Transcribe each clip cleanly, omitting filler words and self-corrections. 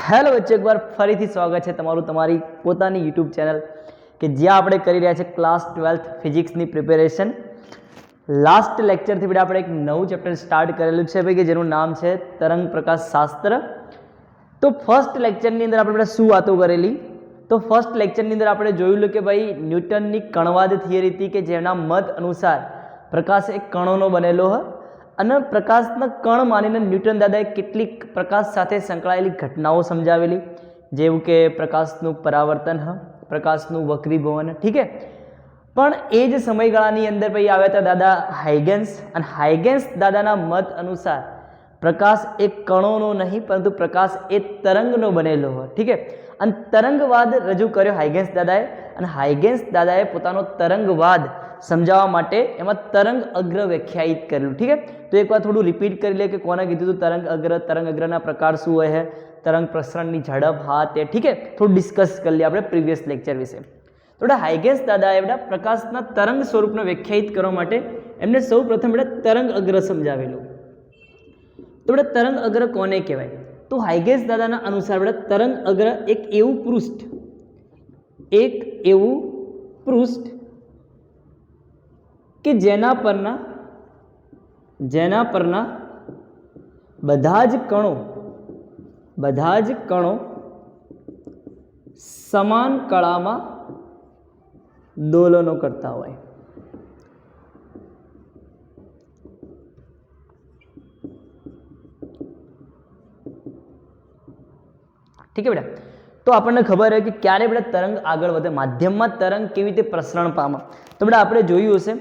Hello બચ્ચો, એક વાર ફરીથી સ્વાગત છે તમારું તમારી પોતાની યુટ્યુબ ચેનલ કે જ્યાં આપણે કરી રહ્યા છે ક્લાસ 12th ફિઝિક્સની પ્રિપેરેશન. લાસ્ટ લેક્ચરથી આપણે એક નવું ચેપ્ટર સ્ટાર્ટ કરેલું છે ભાઈ, કે જેનું નામ છે તરંગ પ્રકાશ શાસ્ત્ર. તો ફર્સ્ટ લેક્ચરની અંદર આપણે શું વાતો કરેલી? તો ફર્સ્ટ લેક્ચરની અંદર આપણે જોયેલું કે ભાઈ ન્યૂટનની કણવાદ થિયરી હતી, કે જેના મત અનુસાર પ્રકાશ એક કણોનો બનેલો હોય અને પ્રકાશના કણ માનીને ન્યૂટન દાદાએ કેટલીક પ્રકાશ સાથે સંકળાયેલી ઘટનાઓ સમજાવેલી, જેવું કે પ્રકાશનું પરાવર્તન, પ્રકાશનું વક્રીભવન. ઠીક છે, પણ એ જ સમયગાળાની અંદર ભાઈ આવ્યા હતા દાદા હાઇગેન્સ, અને હાઇગેન્સ દાદાના મત અનુસાર પ્રકાશ એક કણોનો નહીં પરંતુ પ્રકાશ એ તરંગનો બનેલો હોય. ઠીક છે, અને તરંગવાદ રજૂ કર્યો હાઇગેન્સ દાદાએ, અને હાઇગેન્સ દાદાએ પોતાનો તરંગવાદ સમજાવવા માટે એમાં તરંગ અગ્ર વ્યાખ્યાયિત કરેલું. ઠીક છે, તો એકવાર થોડું રિપીટ કરી લે કે કોને કીધું હતું તરંગ અગ્રના પ્રકાર શું હોય છે, તરંગ પ્રસરણની ઝડપ, હા તે. ઠીક છે, થોડું ડિસ્કસ કરી લઈએ આપણે પ્રીવિયસ લેક્ચર વિશે. તો બેટા હાઇગેન્સ દાદાએ બેટા પ્રકાશના તરંગ સ્વરૂપને વ્યાખ્યાયિત કરવા માટે એમને સૌ પ્રથમ બેટા તરંગ અગ્ર સમજાવેલું. તો બેટા તરંગ અગ્ર કોને કહેવાય? તો હાઇગેન્સ દાદાના અનુસાર બેટા તરંગ અગ્ર એક એવું પૃષ્ઠ કે જેના પરના બધા જ કણો સમાન કળામાં દોલનો કરતા હોય. ઠીક છે બેટા, તો આપણને ખબર હોય કે ક્યારે બેટા તરંગ આગળ વધે, માધ્યમમાં તરંગ કેવી રીતે પ્રસરણ પામે. તો બેટા આપણે જોયું હશે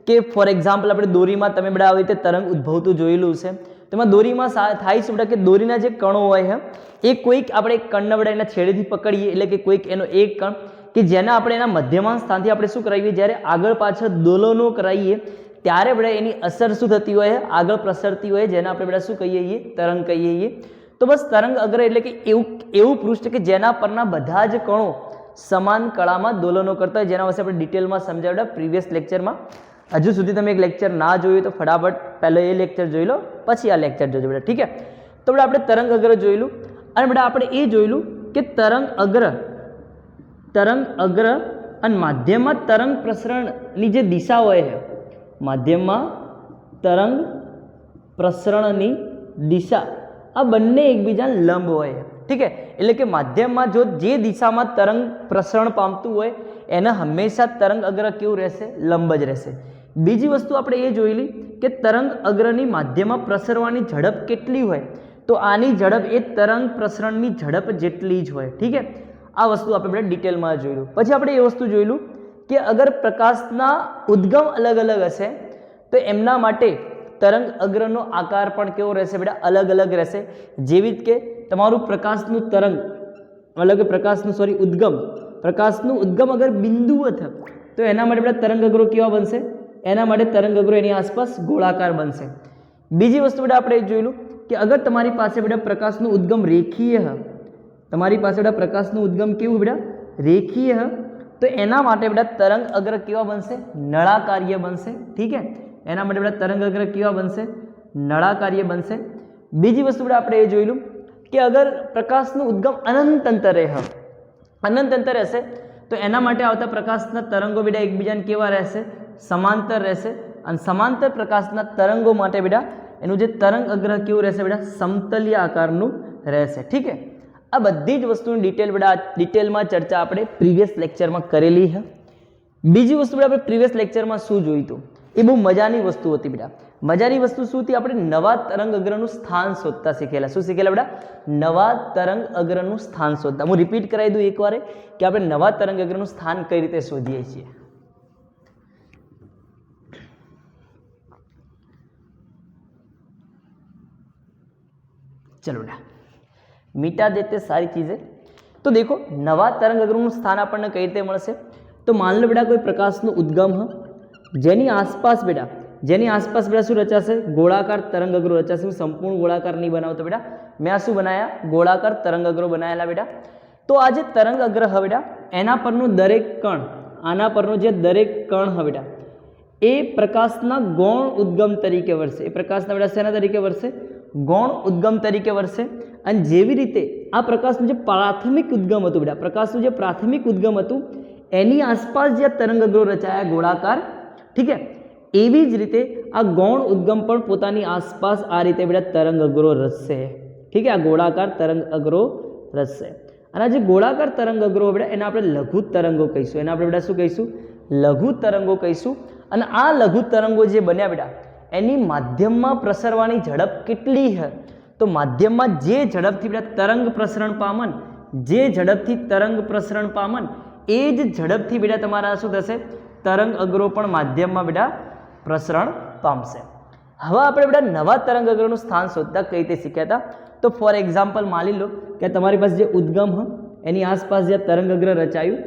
કે ફોર એક્ઝામ્પલ આપણે દોરીમાં તમે બેટા આવી રીતે તરંગ ઉદ્ભવતું જોયેલું છે. તેમાં દોરીમાં થાય છે બેટા કે દોરીના જે કણો હોય છે એ કોઈક આપણે એક કણને બેટા એના છેડેથી પકડીએ, એટલે કે કોઈક એનો એક કણ કે જેના આપણે એના મધ્યમાં સ્થાનથી આપણે શું કરાવીએ, જ્યારે આગળ પાછળ દોલનો કરાવીએ ત્યારે બેટા એની અસર શું થતી હોય, આગળ પ્રસરતી હોય, જેને આપણે બેટા શું કહીએ છીએ, તરંગ કહીએ છીએ. તો બસ તરંગ અગ્ર એટલે કે એવું પૃષ્ઠ કે જેના પરના બધા જ કણો સમાન કળામાં દોલનો કરતા હોય, જેના વિશે આપણે ડિટેલમાં સમજાવ્યા પ્રીવિયસ લેક્ચરમાં. હજુ સુધી તમે એક લેક્ચર ના જોયું તો ફટાફટ પહેલો એ લેક્ચર જોઈ લો, પછી આ લેક્ચર જોજો બેટા. ઠીક છે, તો બેટા આપણે તરંગ અગ્ર જોયેલું, અને બેટા આપણે એ જોયેલું કે તરંગ અગ્ર અને માધ્યમમાં તરંગ પ્રસરણની જે દિશા હોય છે, માધ્યમમાં તરંગ પ્રસરણની દિશા આ બંને એકબીજાને લંબ હોય. ઠીક છે, એટલે કે માધ્યમમાં જે દિશામાં તરંગ પ્રસરણ પામતું હોય એને હંમેશા તરંગ અગ્ર કેવું રહેશે, લંબ જ રહેશે. બીજી વસ્તુ આપણે એ જોયેલી કે તરંગ અગ્રની માધ્યમમાં પ્રસરવાની ઝડપ કેટલી હોય, તો આની ઝડપ એ તરંગ પ્રસરણની ઝડપ જેટલી જ હોય. ઠીક છે, આ વસ્તુ આપણે ડિટેલમાં જોયેલું. પછી આપણે એ વસ્તુ જોયેલું કે અગર પ્રકાશના ઉદ્ગમ અલગ અલગ હશે તો એમના માટે તરંગ અગ્રનો આકાર પણ કેવો રહેશે બેટા, અલગ અલગ રહેશે. જેવી કે તમારું પ્રકાશનું ઉદ્ગમ અગર બિંદુ હતો તો એના માટે બેટા તરંગ અગ્રો કેવા બનશે, એના માટે તરંગ અગ્રો એની આસપાસ ગોળાકાર બનશે. બીજી વસ્તુ બેટા આપણે જોયેલું કે અગર તમારી પાસે બેટા પ્રકાશનું ઉદ્ગમ રેખીય કેવું બેટા, રેખીય, તો એના માટે બેટા તરંગ અગ્ર કેવા બનશે, નળાકાર્ય બનશે. ઠીક છે, એના માટે બેટા તરંગ અગ્ર કેવા બનશે, નળાકાર્ય બનશે. બીજી વસ્તુ બેટા આપણે એ જોયેલું કે અગર પ્રકાશનું ઉદ્ગમ અનંત અંતરે હશે તો એના માટે આવતા પ્રકાશના તરંગો બેટા એકબીજાને કેવા રહેશે, સમાંતર રહેશે. અને સમાંતર પ્રકાશના તરંગો માટે બેટા એનું જે તરંગ અગ્ર કેવું રહેશે બેટા, સમતલીય આકારનું રહેશે. ઠીક છે, આ બધી જ વસ્તુની ડિટેલમાં ચર્ચા આપણે પ્રીવિયસ લેક્ચરમાં કરેલી છે. બીજી વસ્તુ બેટા આપણે પ્રીવિયસ લેક્ચરમાં શું જોયું હતું, એ બહુ મજાની વસ્તુ હતી બેટા. મજાની વસ્તુ શું હતી, આપણે નવા તરંગ અગ્રનું સ્થાન શોધતા શીખેલા. શું શીખેલા બેટા? નવા તરંગ અગ્રનું સ્થાન શોધતા. હું રિપીટ કરાવી દઉં એકવાર કે આપણે નવા તરંગ અગ્રનું સ્થાન કઈ રીતે શોધીએ છીએ. चलो बेटा, मिटा देते सारी चीजें. तो देखो नवा तरंग अग्रનું સ્થાન આપણને કઈ રીતે મળશે, તો માન લો બેટા કોઈ પ્રકાશનું ઉદ્ગમ જેની આસપાસ બેટા શું રચાશે, ગોળાકાર તરંગ અગ્રો રચાશે. હું સંપૂર્ણ ગોળાકાર નહીં બનાવતો બેટા, મેં આ શું બનાયા, ગોળાકાર તરંગ અગ્રો બનાવેલા બેટા. તો આ જે તરંગ અગ્ર હવે બેટા એના પરનું દરેક કણ, આના પરનું જે દરેક કણ હવે બેટા એ પ્રકાશના ગૌણ ઉદ્ગમ તરીકે વર્તે. એ પ્રકાશના બેટા શેના તરીકે વર્તે? ગૌણ ઉદ્ગમ તરીકે વર્તે અને જેવી રીતે આ પ્રકાશનું જે પ્રાથમિક ઉદ્ગમ હતું બેટા, પ્રકાશનું જે પ્રાથમિક ઉદ્ગમ હતું એની આસપાસ જે તરંગઅગ્રો રચાયા ગોળાકાર, ઠીક છે, એવી જ રીતે આ ગૌણ ઉદ્ગમ પણ પોતાની આસપાસ આ રીતે બેટા તરંગઅગ્રો રચશે, ઠીક છે, આ ગોળાકાર તરંગઅગ્રો રચશે. અને આ જે ગોળાકાર તરંગઅગ્રો બેટા એને આપણે લઘુ તરંગો કહીશું, એને આપણે બેટા શું કહીશું? લઘુ તરંગો કહીશું. અને આ લઘુ તરંગો જે બન્યા બેટા એની માધ્યમમાં પ્રસરવાની ઝડપ કેટલી છે? તો માધ્યમમાં જે ઝડપથી બેટા તરંગ પ્રસરણ પામન, જે ઝડપથી તરંગ પ્રસરણ પામન એ જ ઝડપથી બેટા તમારા શું થશે? તરંગ અગ્રો પણ માધ્યમમાં બેટા પ્રસરણ પામશે. હવે આપણે બેટા નવા તરંગ અગ્રનું સ્થાન શોધતા કઈ રીતે શીખ્યા હતા? તો ફોર એક્ઝામ્પલ માની લો કે તમારી પાસે જે ઉદ્ગમ હ એની આસપાસ જે તરંગ અગ્ર રચાયું,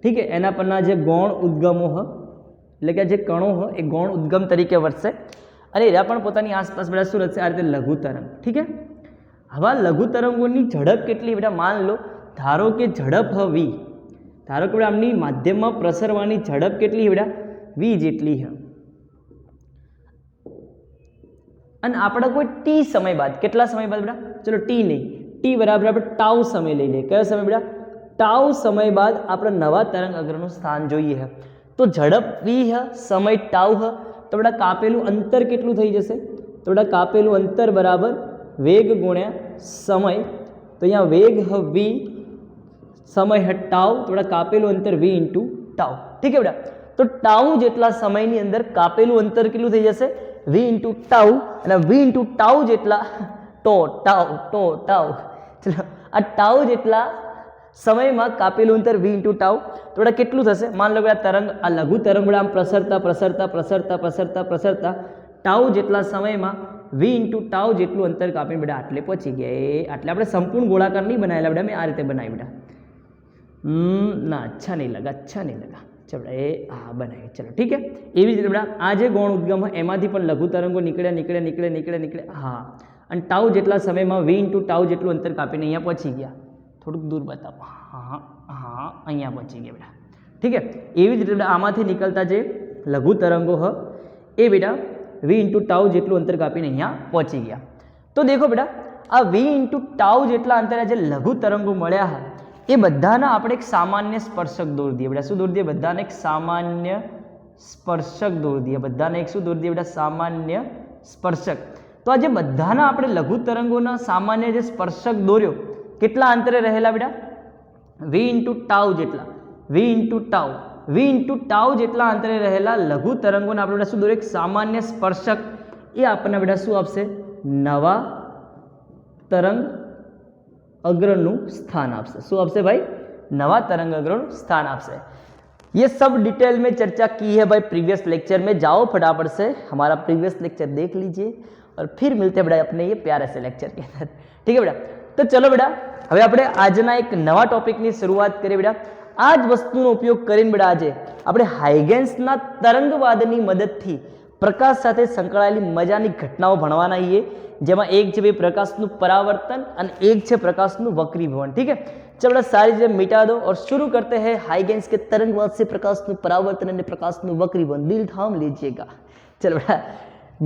ઠીક છે, એના પરના જે ગૌણ ઉદ્ગમો હ એટલે કે જે કણો હ એ ગૌણ ઉદ્ગમ તરીકે વર્તશે અને એના પણ પોતાની આસપાસ બેટા શું રચશે? આ રીતે લઘુ તરંગ, ઠીક છે. હવે લઘુ તરંગોની ઝડપ કેટલી બેટા? માન લો ધારો કે ઝડપ હ v, ધારો કે આમની માધ્યમમાં પ્રસરવાની ઝડપ કેટલી બેટા? v જેટલી છે. અને આપણે કોઈ ટી સમય બાદ, કેટલા સમય બાદ બેટા? ચલો ટી નહીં, ટી બરાબર આપણે ટાઉ સમય લઈ લઈએ. કયો સમય બેટા? ટાઉ સમય બાદ આપણે નવા તરંગ અગ્રનું સ્થાન જોઈએ છે. તો ઝડપ v હ, સમય ટાઉ હ, તો બેટા કાપેલું અંતર કેટલું થઈ જશે? તો બેટા કાપેલું અંતર બરાબર વેગ ગુણ્યા સમય. તો અહીંયા વેગ હ v, સમય હ ટાઉ, તો બેટા કાપેલું અંતર v ઇન્ટુ ટાઉ, ઠીક છે બેટા. તો ટાઉ જેટલા સમયની અંદર કાપેલું અંતર કેટલું થઈ જશે? v ઇન્ટુ ટાઉ, અને v ઇન્ટુ ટાઉ જેટલા ટાઉ ચલો આ ટાઉ જેટલા સમયમાં કાપેલું અંતર v ઇન્ટુ ટાઉ, તો બેટા કેટલું થશે? માન લો કે આ તરંગ, આ લઘુ તરંગ આમ પ્રસરતા પ્રસરતા પ્રસરતા પ્રસરતા પ્રસરતા ટાઉ જેટલા સમયમાં v ઇન્ટુ ટાઉ જેટલું અંતર કાપીને બેટા આટલે પહોંચી ગયા. આટલે આપણે સંપૂર્ણ ગોળાકાર નહીં બનાવેલા બેટા, મેં આ રીતે બનાવી બેટા. ના અચ્છા નહીં લગા, અચ્છા નહીં લગા. ચલો એ હા બનાવી, ચલો ઠીક છે. એવી જ રીતે બેટા આ જે ગૌણ ઉદ્ગમ હોય એમાંથી પણ લઘુ તરંગો નીકળે. હા, અને ટાઉ જેટલા સમયમાં v ઇન્ટુ ટાઉ જેટલું અંતર કાપીને અહીંયા પહોંચી ગયા. થોડુંક દૂર બતાવો. હા હા, અહીંયા પહોંચી ગયા બેટા, ઠીક છે. એવી જ રીતે બેટા આમાંથી નીકળતા જે લઘુ તરંગો હ એ બેટા v ઇન્ટુ ટાઉ જેટલું અંતર કાપીને અહીંયા પહોંચી ગયા. તો દેખો બેટા આ v ઇન્ટુ ટાઉ જેટલા અંતરે જે લઘુ તરંગો મળ્યા હા એ બધાના આપણે એક સામાન્ય સ્પર્શક દોરી દઈએ બેટા. શું દોરી દઈએ? બધાને એક સામાન્ય સ્પર્શક દોરી દઈએ. બધાને એક શું દોરી દઈએ બેટા? સામાન્ય સ્પર્શક. તો આ જે બધાના આપણે લઘુ તરંગોના સામાન્ય જે સ્પર્શક દોર્યો કેટલા અંતરે રહેલા બેટા? v ઇન્ટુ ટાઉ જેટલા, v ઇન્ટુ ટાઉ જેટલા અંતરે રહેલા લઘુ તરંગોને આપણે બેટા શું દોર્યો? એક સામાન્ય સ્પર્શક. એ આપણને બેટા શું આપશે? નવા તરંગ अग्रનું स्थान आपसे. શું આપશે ભાઈ? नवा तरंग अग्रનું स्थान आपसे. ये सब डिटेल में चर्चा की है भाई प्रीवियस लेक्चर में. जाओ फटाफट से हमारा प्रीवियस लेक्चर देख लीजिए और फिर मिलते हैं बेटा अपने ये प्यारे से लेक्चर के अंदर. ठीक है बेटा? तो चलो बेटा હવે આપણે આજના એક નવા ટોપિકની શરૂઆત કરીએ બેટા. આ જ વસ્તુનો ઉપયોગ કરીને બેટા આજે આપણે હાઇગેન્સના તરંગવાદની મદદથી પ્રકાશ સાથે સંકળાયેલી મજાની ઘટનાઓ ભણવાના છીએ, જેમાં એક છે પ્રકાશનું પરાवर्तन અને એક છે પ્રકાશનું વક્રીભવન. ठीक है, चलो सारी चीजें मिटा दो और शुरू करते हैं हाइगेंस के तरंगवाद से प्रकाशનું परावर्तन और प्रकाशનું वक्रीभवन. दिल थाम लीजिएगा. चलो बेटा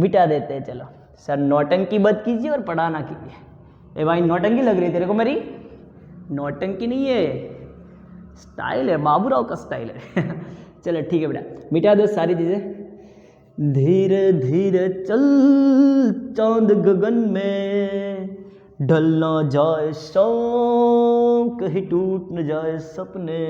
मिटा देते हैं. चलो सर नौटंकी बंद कीजिए और पढ़ाना कीजिए. ए भाई नौटंकी लग रही है तेरे को मेरी? नौटंकी नहीं है, स्टाइल है, बाबूराव का स्टाइल है. चलो ठीक है बेटा मिटा दो सारी चीजें. धीरे धीरे चल चांद गगन में, ढल ना जाए शाम, कहीं टूट न जाए सपने.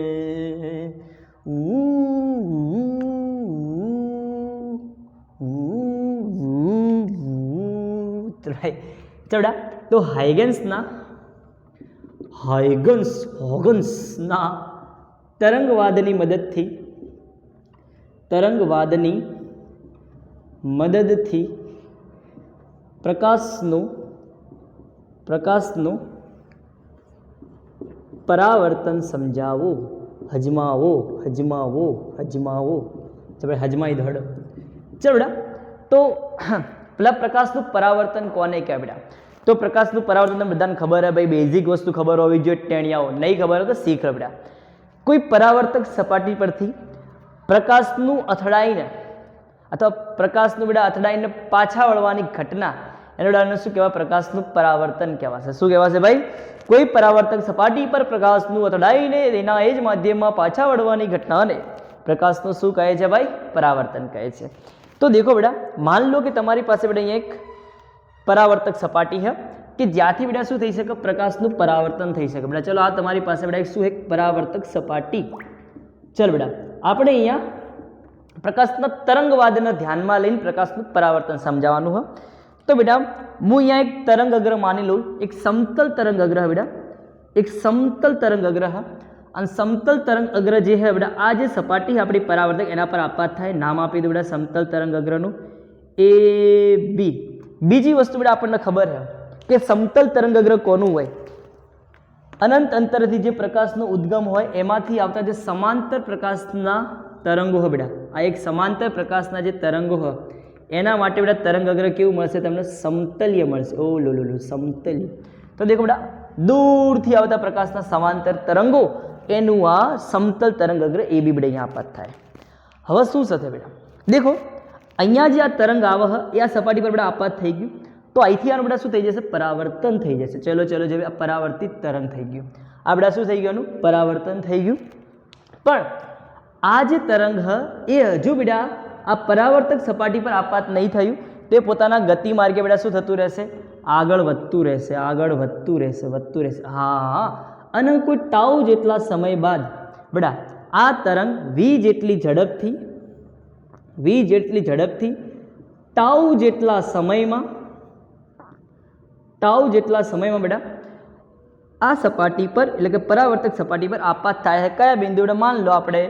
चलो तो हाइगेंसना तरंगवादनी मददथी प्रकाशનું પરાવર્તન સમજાવો. હજમાવો. ચલો હજમાઈ ધડ. ચલો બેટા તો પેલા પ્રકાશનું પરાવર્તન કોને કહેવાય બેટા? તો પ્રકાશનું પરાવર્તન બધાને ખબર હે ભાઈ, બેઝિક વસ્તુ ખબર હોવી જોઈએ, ટેણિયાઓ. નહીં ખબર હોય તો શીખ લો બેટા. કોઈ પરાવર્તક સપાટી પરથી પ્રકાશનું અથડાઈને અથવા પ્રકાશનું બેટા અથડાઈને પાછા વળવાની ઘટના એનું ઉદાહરણ શું કહેવાય? પ્રકાશનું પરાવર્તન કહેવાશે. શું કહેવાશે ભાઈ? કોઈ પરાવર્તક સપાટી પર પ્રકાશનું અથડાઈને એના એ જ માધ્યમમાં પાછા વળવાની ઘટનાને પ્રકાશનું શું કહે છે ભાઈ? પરાવર્તન કહે છે. તો દેખો બેટા, માન લો કે તમારી પાસે બેટા અહીંયા એક પરાવર્તક સપાટી છે કે જ્યાંથી બેટા શું થઈ શકે? પ્રકાશનું પરાવર્તન થઈ શકે. બેટા ચલો, આ તમારી પાસે બેટા શું એક પરાવર્તક સપાટી. ચલ બેટા, આપણે અહીંયા પ્રકાશના તરંગવાદને ધ્યાનમાં લઈને પ્રકાશનું પરાવર્તન સમજાવવાનું હોય. તો બેટા હું અહીંયા એક તરંગ અગ્ર માની લઉં, એક સમતલ તરંગ અગ્ર બેટા, એક સમતલ તરંગ અગ્ર. અને સમતલ તરંગ અગ્ર જે છે બેટા, આ જે સપાટી આપણી પરાવર્તક એના પર આપાત થાય. નામ આપી દો બેટા સમતલ તરંગ અગ્રનું એ બી. બીજી વસ્તુ બેટા આપણને ખબર છે કે સમતલ તરંગ અગ્ર કોનું હોય? અનંત અંતરથી જે પ્રકાશનો ઉદ્ગમ હોય એમાંથી આવતા જે સમાંતર પ્રકાશના તરંગો હોય બેટા, આ એક સમાંતર પ્રકાશના જે તરંગો હોય એના માટે બેટા તરંગ અગ્ર કેવું મળશે? તમને સમતલ્ય મળશે. ઓ લો લો લો, સમતલ્ય. તો દેખો બેટા, દૂરથી આવતા પ્રકાશના સમાંતર તરંગો એનું આ સમતલ તરંગ અગ્ર એ બી બેટા અહીંયા આપાત થાય. હવે શું થશે બેટા? દેખો, અહીંયા જે આ તરંગ આવે એ આ સપાટી પર બેટા આપાત થઈ ગયું. તો અહીંથી આનું બેટા શું થઈ જશે? પરાવર્તન થઈ જશે. ચલો ચલો, જે પરાવર્તિત તરંગ થઈ ગયું. આ બેટા શું થઈ ગયું? એનું પરાવર્તન થઈ ગયું. પણ આ જે તરંગ એ હજુ બેટા આ પરાવર્તક સપાટી પર આપાત નહીં થયું. તે પોતાના ગતિ માર્ગે બેટા શું થતું રહેશે? આગળ વધતું રહેશે, આગળ વધતું રહેશે, વધતું રહેશે. હા, અને કોઈ ટાઉ જેટલા સમય બાદ બેટા આ તરંગ વી જેટલી ઝડપથી ટાઉ જેટલા સમયમાં બેટા આ સપાટી પર એટલે કે પરાવર્તક સપાટી પર આપાત થાય છે. કયા બિંદુ? માન લો આપણે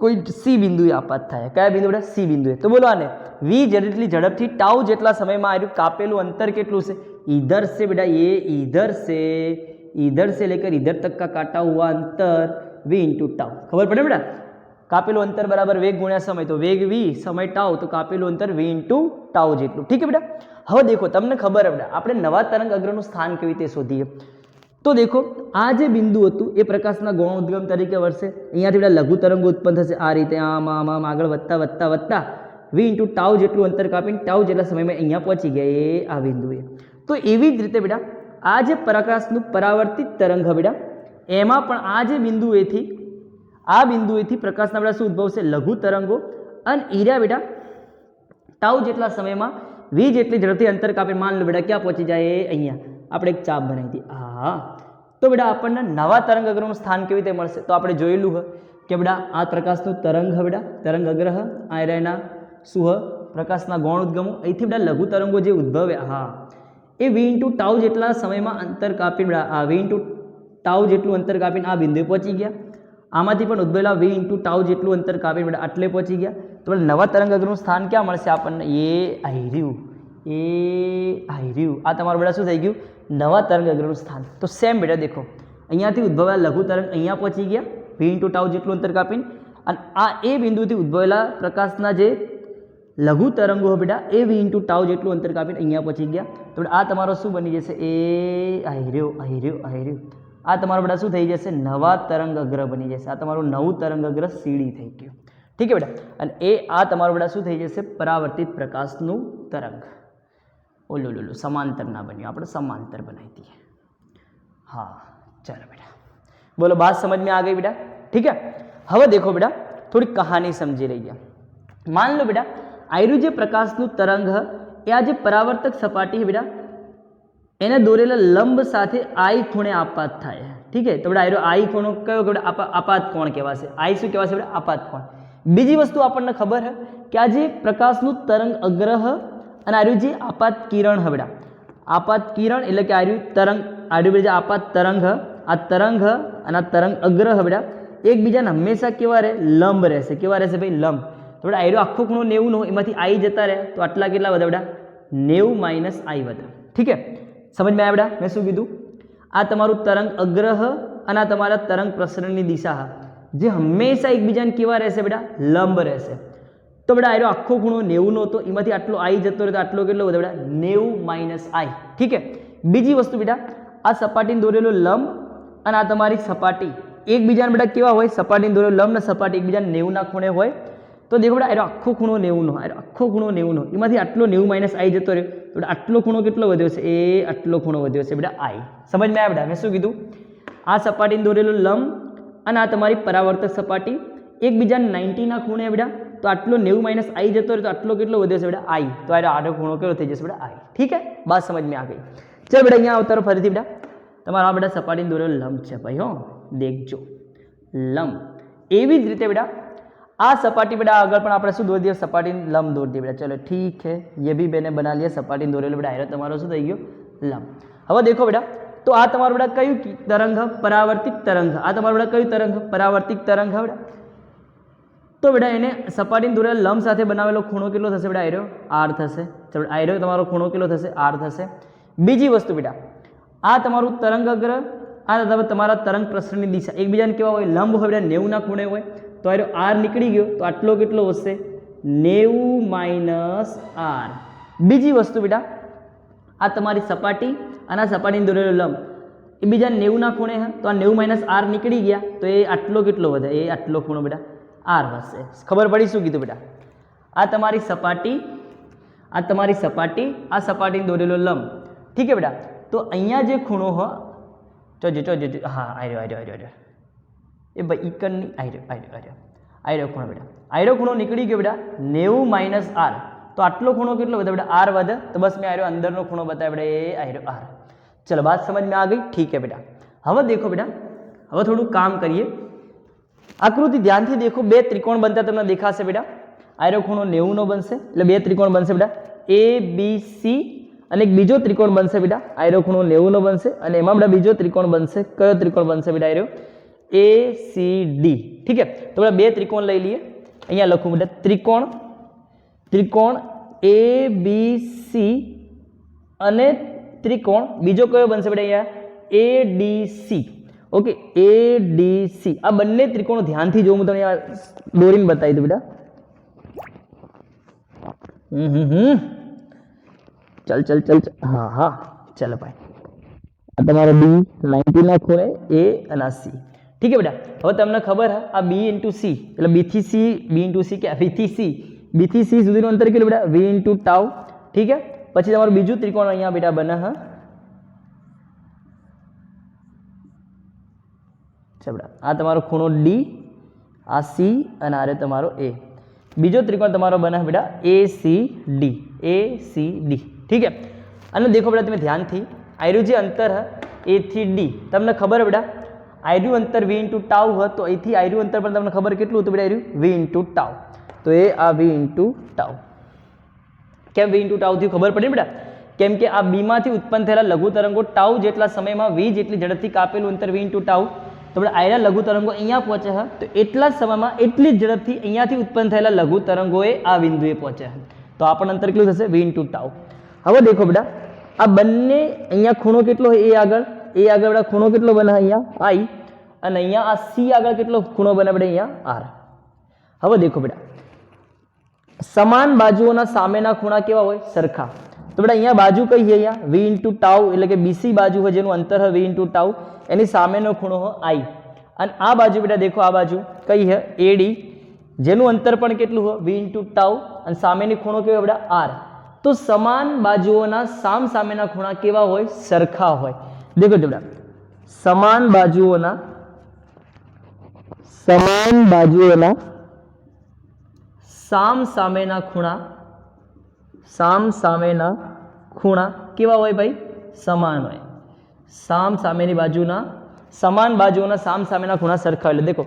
કોઈ સી બિંદુએ આપાત થાય. કયા બિંદુ બેટા? સી બિંદુએ. તો બોલો આને વી જેટલી ઝડપથી ટાઉ જેટલા સમયમાં આવ્યું કાપેલું અંતર કેટલું છે? इधर से बेटा ये इधर से लेकर इधर तक का काटा हुआ अंतर v इंटू टाउ. खबर पड़े बेटा? कापेલું અંતર બરાબર વેગ ગુણ્યા સમય. તો વેગ v, સમય ટાઉ, તો કાપેલું અંતર v इंटू टाउ જેટલું. ઠીક છે બેટા? હવે દેખો, તમને ખબર છે બેટા આપણે નવા તરંગ અગ્રનું સ્થાન કેવી રીતે શોધીએ? તો દેખો, આ જે બિંદુ હતું એ પ્રકાશના ગૌણ ઉદ્ગમ તરીકે વર્તે. અહીંયાથી બેટા લઘુ તરંગો ઉત્પન્ન થશે આ રીતે, આમ આમ આમ આગળ વધતા વધતા વધતા v इंटू टाउ જેટલું અંતર કાપીને ટાઉ જેટલા સમયમાં અહીંયા પહોંચી ગયા એ આ બિંદુએ. તો એવી જ રીતે બેટા આ જે પ્રકાશનું પરાવર્તિત તરંગ છે બેટા, એમાં પણ આ જે બિંદુએથી પ્રકાશના બેટા શું ઉદ્ભવશે? લઘુ તરંગો. અને ઈરા બેટા ટાઉ જેટલા સમયમાં વી જેટલી ઝડપથી અંતર કાપી માન લો બેટા ક્યાં પહોંચી જાય? અહીંયા આપણે એક ચાપ બનાવી દઈએ. હા, તો બેટા આપણને નવા તરંગ અગ્રનું સ્થાન કેવી રીતે મળશે? તો આપણે જોયેલું હોય કે બેટા આ પ્રકાશનું તરંગ છે બેટા, તરંગ અગ્ર આ એના શું હ? પ્રકાશના ગૌણ ઉદ્ગમો. અહીંથી બેટા લઘુ તરંગો જે ઉદ્ભવ્યા, હા, એ v इंटू टाउ જેટલા સમયમાં અંતર કાપીને આ v इंटू टाउ જેટલું અંતર કાપીને આ બિંદુએ પહોંચી ગયા. આમાંથી પણ ઉદ્ભવેલા v इंटू टाउ જેટલું અંતર કાપીને આટલે પહોંચી ગયા. તો નવા તરંગ અગ્રનું સ્થાન ક્યાં મળશે આપણને? એ આઈ રહ્યું. આ તમારું બેટા શું થઈ ગયું? નવા તરંગ અગ્રનું સ્થાન. તો સેમ બેટા દેખો, અહીંયાથી ઉદ્ભવેલા લઘુ તરંગ અહીંયા પહોંચી ગયા v इंटू टाउ જેટલું અંતર કાપીને, અને આ એ બિંદુથી ઉદ્ભવેલા પ્રકાશના જે લઘુ તરંગો બેટા એ v इंटू टाउ જેટલું અંતર કાપીને અહીંયા પહોંચી ગયા. તો આ તમારો શું બની જશે? એ આઈ રહ્યું. આ તમારો બેટા શું થઈ જશે? નવા તરંગ અગ્ર બની જશે. આ તમારું નવું તરંગ અગ્ર સીડી થઈ ગયું. ઠીક છે બેટા? અને એ આ તમારો બેટા શું થઈ જશે? પરાવર્તિત પ્રકાશનું તરંગ. ઓલું સમાંતર ના બન્યું, આપણે સમાંતર બનાવી દઈએ. હા, ચાલો બેટા, બોલો बात समझ में आ गई बेटा? ठीक है? હવે દેખો બેટા થોડી કહાની સમજી લઈએ. मान लो बेटा આયરું જે પ્રકાશનું તરંગ એ આ જે પરાવર્તક સપાટી છે બેટા એને દોરેલા લંબ સાથે આઈ ખૂણે આપાત થાય. ઠીક છે? તો બેટા આયરો આઈ ખૂણો કયો બેટા? આપાત કોણ કહેવાશે? આઈ શું કહેવાશે બેટા? આપાત કોણ. બીજી વસ્તુ આપણને ખબર છે કે આ જે પ્રકાશનું તરંગ અગ્રહ અને આર્યું જે આપાત કિરણ હ બેટા, આપાત કિરણ એટલે કે આર્યું તરંગ, આર્યું જે આપાત તરંગ આ તરંગ અને આ તરંગ અગ્રહ બેટા એકબીજાને હંમેશા કેવા રહે? લંબ રહેશે. કેવા રહેશે ભાઈ? લંબ. તો બેટા આયરો આખો ખૂણો 90 નો, એમાંથી આઈ જતા રહે તો આટલા કેટલા વધે બેટા? 90 માઇનસ આઈ વધે. ઠીક છે? સમજ में आया बेटा? मैं શું કીધું? આ તમારું તરંગ અગ્રહ અને આ તમારા તરંગ પ્રસરણની દિશા જે હંમેશા એકબીજાને કેવા રહેશે બેટા? લંબ રહેશે. તો બેટા આયરો આખો ખૂણો 90 નો હતો, એમાંથી આટલો આઈ જતો રહે તો આટલો કેટલો વધે બેટા? 90 માઇનસ આઈ. ઠીક છે? બીજી વસ્તુ બેટા આ સપાટીને દોરેલો લંબ અને આ તમારી સપાટી એકબીજાને બેટા કેવા હોય? સપાટીને દોરેલો લંબ અને સપાટી એકબીજાને 90 ના ખૂણે હોય. તો દેખો બેટા આયરો આખો ખૂણો 90 નો, આયરો આખો ખૂણો 90 નો, એમાંથી આટલો 90 માઇનસ આઈ જતો રહ્યો तो बेटा आटलो खूणो केटलो वध्यो छे ए आटलो खूणो वध्यो छे बेटा आई। समझ में आया बेटा? मैं शुं कीधुं आ सपाटीने दोरेलो लंब अने आ तमारी परावर्तक सपाटी एकबीजाने 90 ना खूणे बेटा तो आटलो 90 माइनस आई जतो रहे तो आटलो केटलो वध्यो छे बेटा आई। तो आ आटलो खूणो केटलो थई जशे बेटा आई। ठीक है, बात समझ में आ गई। चल बेटा अहींया आवता रहो फरीथी बेटा तमारा आ बेटा सपाटीने दोरेलो लंब छे भाई हो देखजो लंब। एवी ज रीते बेटा आ सपाटी बेटा आगे पण आपणे शुं दोरी दीए सपाटी लंब दोरी दीए बेटा। चलो ठीक है, ये भी मैंने बना लिया सपाटी दोरेलो बेटा आयो तमारो शुं थई गयो लंब। हवे देखो बेटा तो आ तमारो बेटा कयुं तरंग परावर्तित तरंग आ तमारो बेटा कयुं तरंग परावर्तित तरंग बेटा। तो बेटा एने सपाटीने दोरेला लंब साथे बनावेलो खूणो केटलो थशे बेटा आर्यो आर थशे। चलो आर्यो तमारो खूणो केटलो थशे आर थशे। बीजी वस्तु बेटा आ तमारुं तरंग अग्र आ तमारा तरंग प्रसरणनी दिशा एकबीजाने केवा होय लंब होय बेटा 90 ना खूणे होय तो आर्यो आर निकળી गयो तो आटलो केटलो हशे 90 माइनस आर। बीजी वस्तु बेटा आ तमारी सपाटी अने सपाटीने दोरेलो लंब ए बीजा 90 ना खूणे है तो आ 90 माइनस आर निकળી गया तो ए आटलो केटलो वधे ए आटलो खूणो बेटा आर वधशे। खबर पड़ी शुं कीधुं बेटा आ तमारी सपाटी आ सपाटीने दोरेलो लंब। ठीक है बेटा तो अहींया जे खूणो हो जो हाँ आर्यो ए भाई इकन आर्यो खूणो बेटा आर्यो खूणो निकળી गयो बेटा 90 माइनस आर तो आटलो खूणो केटलो वधे बेटा आर वधे तो बस मैं आर्यो अंदरनो खूणो बताव्यो बेटा ए आर्यो आर। चलो बात समझ में आ गई? ठीक है बेटा। हवे देखो बेटा हवे थोड़ुं काम करिए। आकृति ध्यानथी देखो बे त्रिकोण बनता तमने देखाशे बेटा आर्यो खूणो 90 नो बनशे એટલે बे त्रिकोण बनशे बेटा ए बी सी અને એક બીજો ત્રિકોણ બનશે બેટા આયરો ખૂણો 90 નો બનશે અને એમાં બેટા બીજો ત્રિકોણ બનશે કયો ત્રિકોણ બનશે બેટા આયરો ए सी डी। ठीक है तो बेटा બે ત્રિકોણ લઈ લઈએ અહીંયા લખું બેટા ત્રિકોણ ए बी सी અને ત્રિકોણ બીજો કયો બનશે બેટા અહીંયા A D C. Okay A D C આ બંને ત્રિકોણો ધ્યાનથી જો હું તમને દોરીને બતાવી દઉં બેટા। चल हाँ हाँ चलो भाई तमारो बी 90 ना खूणे ए अने सी। ठीक है बेटा हवे तमने खबर है आ बी इंटू सी એટલે बी थी सी क्या बी थी सी सुधीनुं अंतर केटलुं बेटा वी इंटू टाउ। ठीक है पछी तमारुं बीजुं त्रिकोण अहींया बेटा बने है। चलो बेटा आ तमारो खूणो डी आ सी अने आ रे तमारो ए। बीजो त्रिकोण तमारो बने है बेटा ए सी डी। ठीक है अने देखो बेटा तुम्हें ध्यान थी आयरु जे अंतर है ए थी डी तमने खबर है बेटा आयरु अंतर वी इंटू टाउ है तो ए थी आयरु अंतर पर तमने खबर केटलुं हतुं बेटा आयरु वी इंटू टाउ तो ए आ वी इंटू टाउ। केम वी इंटू टाउ थी खबर पड़ी बेटा केम के आ बी मांथी उत्पन्न थयेला लघु तरंगो टाउ जेटला समयमां वी जेटली झड़पथी कापेलुं अंतर वी इंटू टाउ तो बेटा आयरा लघु तरंगो अहींया पहोंचे है तो एटला समयमां एटली ज झड़पथी अहींयाथी उत्पन्न थयेला लघु तरंगोए आ बिंदुए पहोंचे है तो आ पण अंतर केटलुं थशे वी इंटू टाउ। हवे देखो बेटा आ बंने अहींया खूणो केटलो ए आगळ बेटा खूणो केटलो बने अहींया आई अने अहींया आ सी आगळ केटलो खूणो बने बेटा अहींया आर। हवे देखो बेटा समान बाजुओना सामेना खूणा केवा होय सरखा तो बेटा अहींया बाजू कई है अहींया वी इंटू टाउ एटले के बीसी बाजू है जेनुं अंतर है वी इंटू टाउ एनी सामेनो खूणो हो आई अने आ बाजू बेटा देखो आ बाजू कई है एडी जेनुं अंतर पण केटलुं हो वी इंटू टाउ अने सामेनी खूणो केवो बेटा आर। तो समान बाजुओना साम सामेना खूणा केवा होय सरखा होय। देखो बेटा समान बाजुओना साम सामेना खूणा केवा होय भाई समान होय। साम सामेनी बाजुना समान बाजुओना साम सामेना खूणा सरखा होय। देखो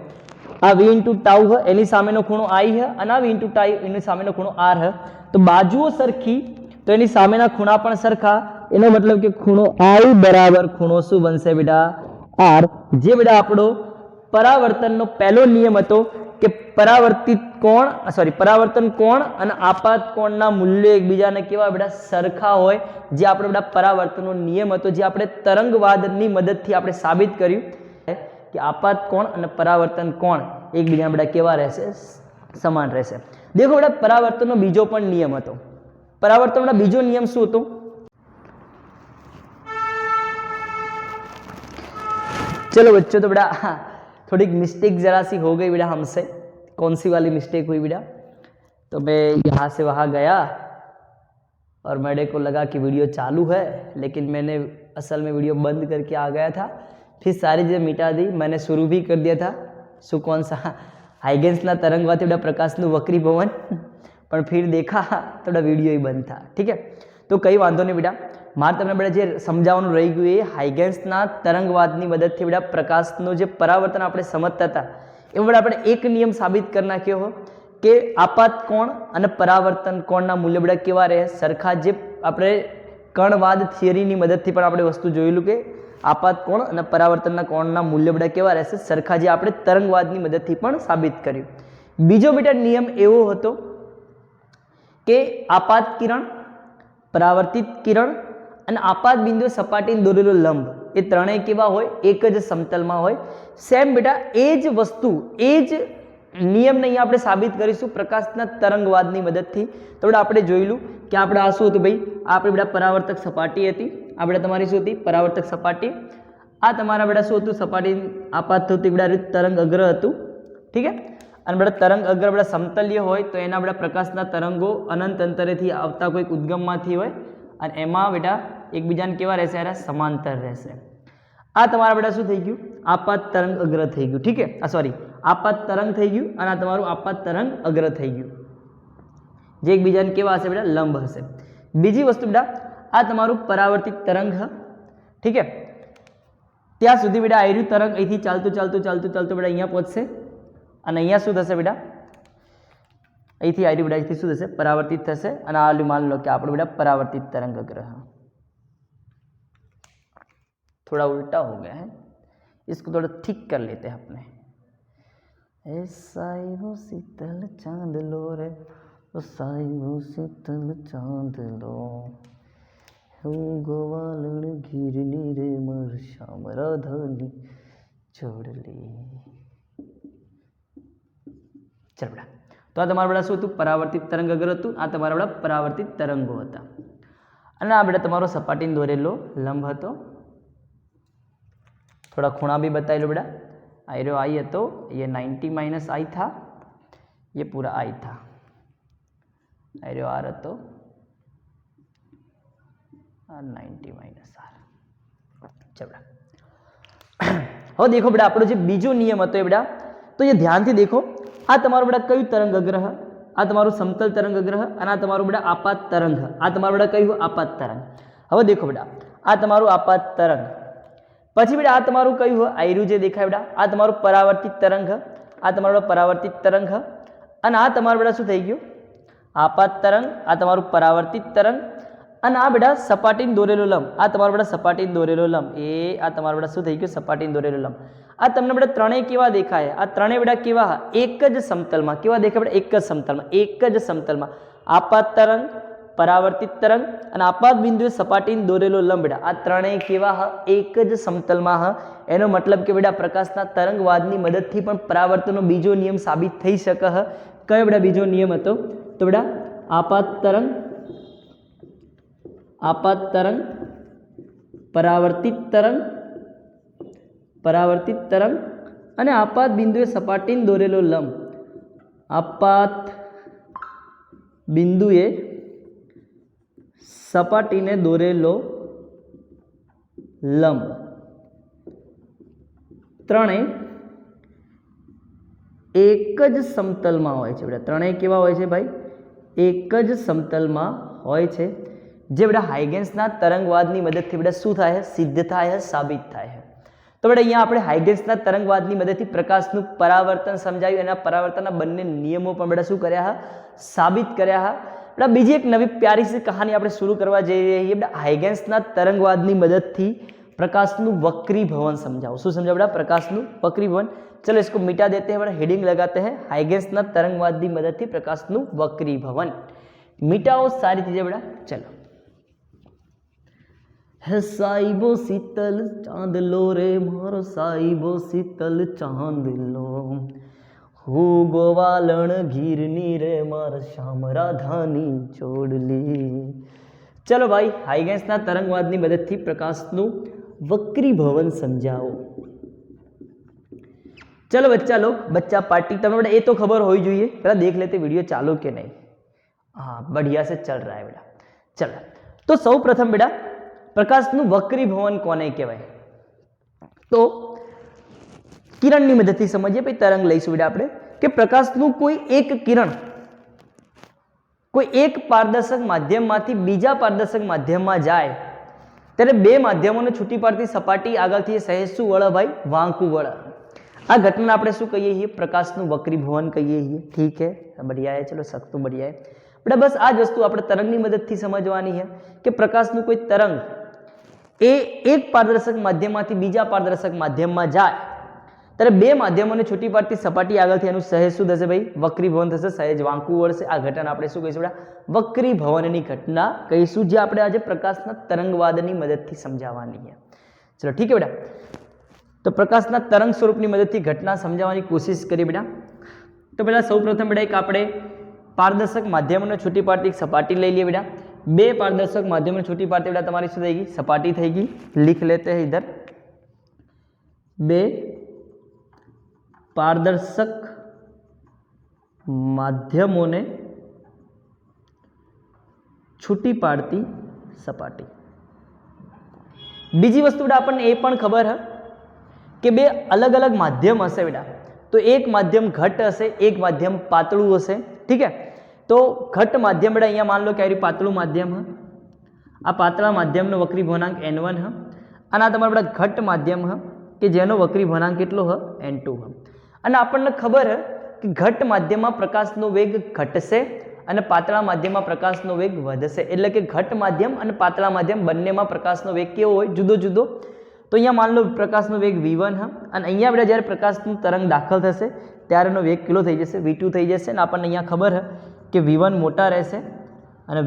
आ वी इंटू टाउ है एनी सामेनो खूणो आई है अने आ वी इंटू टाउ एनी सामेनो खूणो आर है तो बाजुओ सरखी तो एनी सामेना खूणा पण सरखा एनो मतलब के खूणो आई बराबर खूणो शुं बनशे बेटा आर। जे बेटा आपणो परावर्तननो पहलो नियम हतो के परावर्तन कोण अने आपात कोणना मूल्य एकबीजाने केवा बेटा सरखा होय। जे आपणो बेटा परावर्तननो नियम हतो जे आपणे तरंगवादनी मददथी आपणे साबित कर्युं कि आपात कोण अने परावर्तन कोण एकबीजा बेटा केवा रहेशे समान रहेशे। देखो बेटा परावर्तननो बीजो पण नियम हतो परावर्तननो बीजो नियम शुं हतो चलो बच्चों तो बेटा थोड़ी मिस्टेक जरा सी हो गई बेटा हमसे। कौन सी वाली मिस्टेक हुई बेटा तो मैं यहाँ से वहाँ गया और मेरे को लगा कि वीडियो चालू है, लेकिन मैंने असल में वीडियो बंद करके आ गया था। फिर सारी चीज़ें मिटा दी, मैंने शुरू भी कर दिया था। શું कौन सा હાઇગેન્સના તરંગવાથી બેટા પ્રકાશનું વક્રીભવન, પણ फिर देखा થોડા વિડીયો બંધ था। ठीक है, तो કંઈ વાંધો નહીં બેટા, મારે તમને બેટા જે સમજાવવાનું રહી ગયું એ હાઇગેન્સના તરંગવાદની મદદથી બેટા પ્રકાશનું જે પરાવર્તન આપણે સમજતા હતા એમાં બેટા આપણે એક નિયમ સાબિત કરી નાખ્યો હો કે આપાત કોણ અને પરાવર્તન કોણના મૂલ્ય બેટા કેવા રહે સરખા। જે આપણે કણવાદ થિયરીની મદદથી પણ આપણે વસ્તુ જોયેલું કે આપાત કોણ અને પરાવર્તનના કોણના મૂલ્ય બેટા કેવા રહેશે સરખા, જે આપણે તરંગવાદની મદદથી પણ સાબિત કર્યું। બીજો બેટા નિયમ એવો હતો કે આપાત કિરણ, પરાવર્તિત કિરણ અને આપાત બિંદુએ સપાટીને દોરેલો લંબ એ ત્રણેય કેવા હોય, એક જ સમતલમાં હોય। સેમ બેટા એ જ વસ્તુ, એ જ નિયમને અહીંયા આપણે સાબિત કરીશું પ્રકાશના તરંગવાદની મદદથી। તો બેટા આપણે જોયેલું કે આપણે આ શું હતું ભાઈ, આપણે બેટા પરાવર્તક સપાટી હતી, આપણે તમારી શું હતી પરાવર્તક સપાટી, આ તમારા બેટા શું હતું સપાટી આપાત થતી બેટા તરંગ અગ્ર હતું। ઠીક છે, અને બેટા તરંગ અગ્ર બેટા સમતલ્ય હોય તો એના બેટા પ્રકાશના તરંગો અનંત અંતરેથી આવતા કોઈક ઉદ્ગમમાંથી હોય અને એમાં બેટા એકબીજાને કેવા રહેશે, અરે સમાંતર રહેશે। આ તમારા બેટા શું થઈ ગયું, આપાત તરંગ અગ્ર થઈ ગયું। ઠીક છે, આ સોરી આપાત તરંગ થઈ ગયું અને આ તમારું આપાત તરંગ અગ્ર થઈ ગયું, જે એકબીજાને કેવા હશે બેટા લંબ હશે। બીજી વસ્તુ બેટા આ તમારું પરાવર્તિત તરંગ હ। ઠીક છે, ત્યાં સુધી બેટા આયર્યું તરંગ અહીંથી ચાલતું ચાલતું ચાલતું ચાલતું બેટા અહીંયા પહોંચશે અને અહીંયા શું થશે બેટા, અહીંથી આયર્યું બેટા અહીંથી શું થશે પરાવર્તિત થશે અને આ માન લો કે આપણું બેટા પરાવર્તિત તરંગ અગ્ર। थोड़ा उल्टा हो गया है, इसको थोड़ा ठीक कर लेते हैं अपने। ऐसा ही वो शीतल चांद लो रे, ऐसा ही वो शीतल चांद लो, गोवालण घिरनी रे मर श्याम राधानी छोड़ ली। चल बेटा, तो आ તમારા બેટા શું હતું પરાવર્તિત તરંગ અગ્ર હતું, આ તમારા બેટા પરાવર્તિત તરંગો હતા અને આ બેટા તમારો સપાટીને દોરેલો લંબ હતો। थोड़ा खूणा भी बताई लो बेटा, आयरो आई है तो ये 90 माइनस आई था, ये पूरा आई था, आयरो आर तो 90 माइनस आर। चलो बेटा હવે देखो बेटा આપણો જે બીજો નિયમ હતો એ બેટા, તો ये ध्यान થી देखो, આ તમારો બેટા કયું તરંગ અગ્ર હ, આ તમારું સમતલ તરંગ અગ્ર હ અને આ તમારું બેટા આપાત તરંગ હ, આ તમારું બેટા કયું આપાત તરંગ। હવે देखो बेटा આ તમારું આપાત તરંગ, પછી બેટા આ તમારું કયું હોય આયરું જે દેખાય બેટા આ તમારું પરાવર્તિત તરંગ, આ તમારો પરાવર્તિત તરંગ અને આ તમારું બેટા શું થઈ ગયું આપાત તરંગ, આ તમારું પરાવર્તિત તરંગ અને આ બેટા સપાટીને દોરેલો લંબ, આ તમારો બેટા સપાટીને દોરેલો લંબ, એ આ તમારો બેટા શું થઈ ગયું સપાટીને દોરેલો લંબ। આ તમને બેટા ત્રણેય કેવા દેખાય, આ ત્રણેય બેટા કેવા એક જ સમતલમાં, કેવા દેખાય બેટા એક જ સમતલમાં, એક જ સમતલમાં આપાત તરંગ, પરાવર્તિત તરંગ અને આપાત બિંદુએ સપાટીને દોરેલો લંબ બેટા આ ત્રણેય કેવા એક જ સમતલમાં હ। એનો મતલબ કે બેટા પ્રકાશના તરંગવાદની મદદથી પણ પરાવર્તનનો બીજો નિયમ સાબિત થઈ શકે હ। કયો બેટા બીજો નિયમ હતો, તો બેટા આપાત તરંગ, આપાત તરંગ, પરાવર્તિત તરંગ, પરાવર્તિત તરંગ અને આપાત બિંદુએ સપાટીને દોરેલો લંબ, આપાત બિંદુએ સપાટીને દોરેલો લંબ, ત્રણેય એક જ સમતલમાં હોય છે બેટા, ત્રણેય કેવા હોય છે ભાઈ એક જ સમતલમાં હોય છે, જે બેટા હાઇગેન્સના તરંગવાદની મદદથી બેટા શું થાય સિદ્ધ થાય સાબિત થાય। તો બેટા અહીંયા આપણે હાઇગેન્સના તરંગવાદની મદદથી પ્રકાશનું પરાવર્તન સમજાવ્યું, એના પરાવર્તનના બંને નિયમો પણ બેટા શું કર્યા સાબિત કર્યા। बेटा बीजी एक नवी प्यारी सी कहानी આપણે शुरू करवा જઈ રહી है बेटा हाइगेन्सના તરંગવાદની મદદથી પ્રકાશનું વક્રીભवन समझाओ। શું સમજાવો बेटा પ્રકાશનું વક્રીભवन। चलो इसको मिटा देते हैं बेटा, हेडिंग लगाते हैं हाइगेन्सના તરંગવાદની મદદથી પ્રકાશનું વક્રીભवन। मिटाओ सारी चीजें बेटा। चलो है साइबो शीतल चांद लो रे मारो साइबो शीतल चांद लो, हूँ गोवालण घिरनी रे मार श्याम राधानी छोड़ ली। चलो भाई हाइगेन्सના તરંગવાદની મદદથી પ્રકાશનું વક્રીભवन समझाओ। चलो बच्चा लोग, बच्चा पार्टी तुम्हें बेटा ये तो खबर हो ही જોઈએ, पहले देख लेते वीडियो चालू के नहीं। हाँ बढ़िया से चल रहा है बेटा। चलो तो सौ प्रथम बेटा प्रकाशનું વક્રીભવન કોને કહેવાય? તો કિરણની મદદથી સમજીએ, પછી તરંગ લઈશું બેટા આપણે કે પ્રકાશનું કોઈ એક કિરણ કોઈ એક પારદર્શક માધ્યમમાંથી બીજા પારદર્શક માધ્યમમાં જાય ત્યારે બે માધ્યમોને છૂટી પાડતી સપાટી આગળથી સહેજ શું વળે ભાઈ? વાંકું વળે. આ ઘટના આપણે શું કહીએ છીએ? પ્રકાશનું વક્રીભવન કહીએ છીએ. ઠીક है, बढ़िया है, चलो सख्त बढ़िया है बेटा. बस આ જ વસ્તુ આપણે તરંગની મદદથી સમજવાની છે કે પ્રકાશનું કોઈ તરંગ એ એક પારદર્શક માધ્યમમાંથી બીજા પારદર્શક માધ્યમમાં જાય ત્યારે બે માધ્યમોને છૂટી પાડતી સપાટી આગળથી એનું સહેજ શું થશે ભાઈ? વક્રીભવન થશે, સહેજ વાંકું વળશે. આ ઘટના આપણે શું કહીશું બેટા? વક્રીભવનની ઘટના કહીશું, જે આપણે આજે પ્રકાશના તરંગવાદની મદદથી સમજાવવાની છે. ચલો ઠીક है बेटा. तो प्रकाशना तरंग स्वरूपनी मददथी घटना समझावानी कोशिश करिए बेटा. तो पहला सौ प्रथम बेटा एक आपणे पारदर्शक माध्यमोने छूटी पाडती एक सपाटी लई लीए बेटा. बे पारदर्शक माध्यमोने छूटी पाडती बेटा तमारी शुं थई गई? सपाटी थई गई. लिख लेते हैं इधर बे पारदर्शक माध्यमोने छूटी पाडती सपाटी. बीजी वस्तु बेटा आपने ए पण खबर है कि बे अलग अलग माध्यम हशे बेटा. तो एक माध्यम घट हशे, एक माध्यम पातळू हशे. ठीक है, तो घट माध्यम बेटा अहींया मान लो कि आ पातळू माध्यम है, आ पातळा माध्यमनो वक्रीभवनांक n1 है, अने आ तमारो बेटा घट माध्यम है कि जेनो वक्रीभवनांक केटलो है? n2 है. अने आपणने खबर है कि घट माध्यममां प्रकाशनो वेग घटशे अने पातळा माध्यममां प्रकाशनो वेग वधशे. एटले कि घट माध्यम अने पातळा माध्यम बंनेमां प्रकाशनो वेग केवो होय? जुदो जुदो. तो अहींया मान लो प्रकाशनो वेग v1 है अने अहींया बेटा ज्यारे प्रकाशनुं तरंग दाखल थशे त्यारे एनो वेग केटलो थई जशे? v2 थई जशे. अने आपणने अहींया खबर है कि v1 मोटा रहेशे अने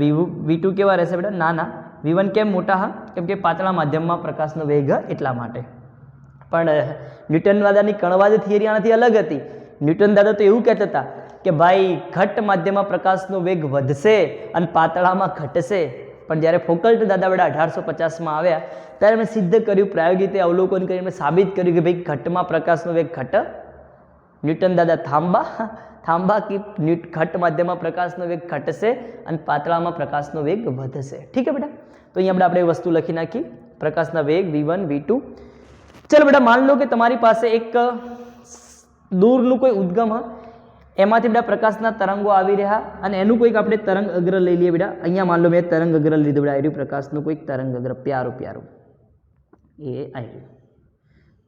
v2 केवा रहेशे बेटा? नाना. v1 केम मोटा है? केम के पातळा माध्यममां प्रकाशनो वेग एटला माटे. पण न्यूटन दादानी कणवाद थियरी आनाथी अलग हती. न्यूटन दादा तो एवुं कहेता हता कि भाई घट माध्यममां प्रकाशनो वेग वधशे अने पातळामां घटशे. पण ज्यारे फोकल्ट दादा बेटा 1850 में आव्या त्यारे मैं सिद्ध कर्युं, प्रायोगिक रीते अवलोकन करीने साबित कर्युं कि भाई घटमां प्रकाशनो वेग घट. न्यूटन दादा थांबा कि घट माध्यममां प्रकाशनो वेग घटशे अने पातळामां प्रकाशनो वेग वधशे. ठीक है बेटा. तो अहींया આપણે વસ્તુ લખી નાખી પ્રકાશના વેગ v1 v2. चलो बेटा मान लो कि तमारी पासे एक दूरનું કોઈ ઉદ્ગમ है, एमांथी बेटा प्रकाशना तरंगो आवी रह्या अने एनुं कोईक आपणे तरंग अग्र लई लीए बेटा. अहींया मान लो मैं तरंग अग्र लीधो बेटा. आर्युं प्रकाशनुं कोईक तरंग अग्र प्यारू प्यारू ए आर्युं.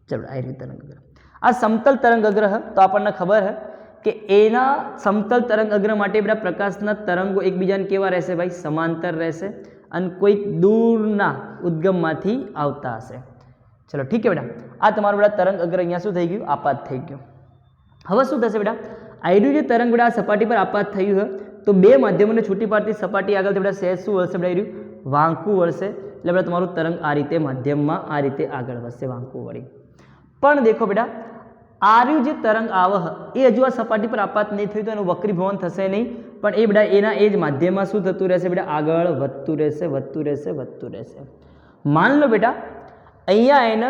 चलो आर्युं तरंग अग्र. आ समतल तरंग अग्र है. तो आपने खबर है कि एना समतल तरंग अग्र माटे बेटा प्रकाशना तरंगो एकबीजाने केवा रहेशे भाई? समांतर रहेशे अने कोईक दूरना उद्गममांथी आवता हशे. चलो ठीक है बेटा. आ तमारो बेटा तरंग अग्र अहींया शुं थई गयुं? आपात थई गयुं. हवे शुं थशे बेटा? आर्युं जे तरंग बेटा सपाटी पर आपात थयुं है तो बे माध्यमोने छूटी पाडती सपाटी आगळथी बेटा सहेज शुं वळशे बेटा? आर्युं वांकું वळशे. એટલે बेटा तमारुं तरंग आ रीते माध्यममां आ रीते आगळ वधशे वांकું वળી. पण देखो बेटा आर्युं जे तरंग आवे ए हजू आ सपाटी पर आपात नहीं थयुं तो एनुं वक्रीभवन थशे नहीं. पण ए बेटा एना ए ज माध्यममां शुं थतुं रहेशे बेटा? आगळ વધતું રહેશે વધતું રહેશે વધતું રહેશે. मान लो बेटा अहींया एने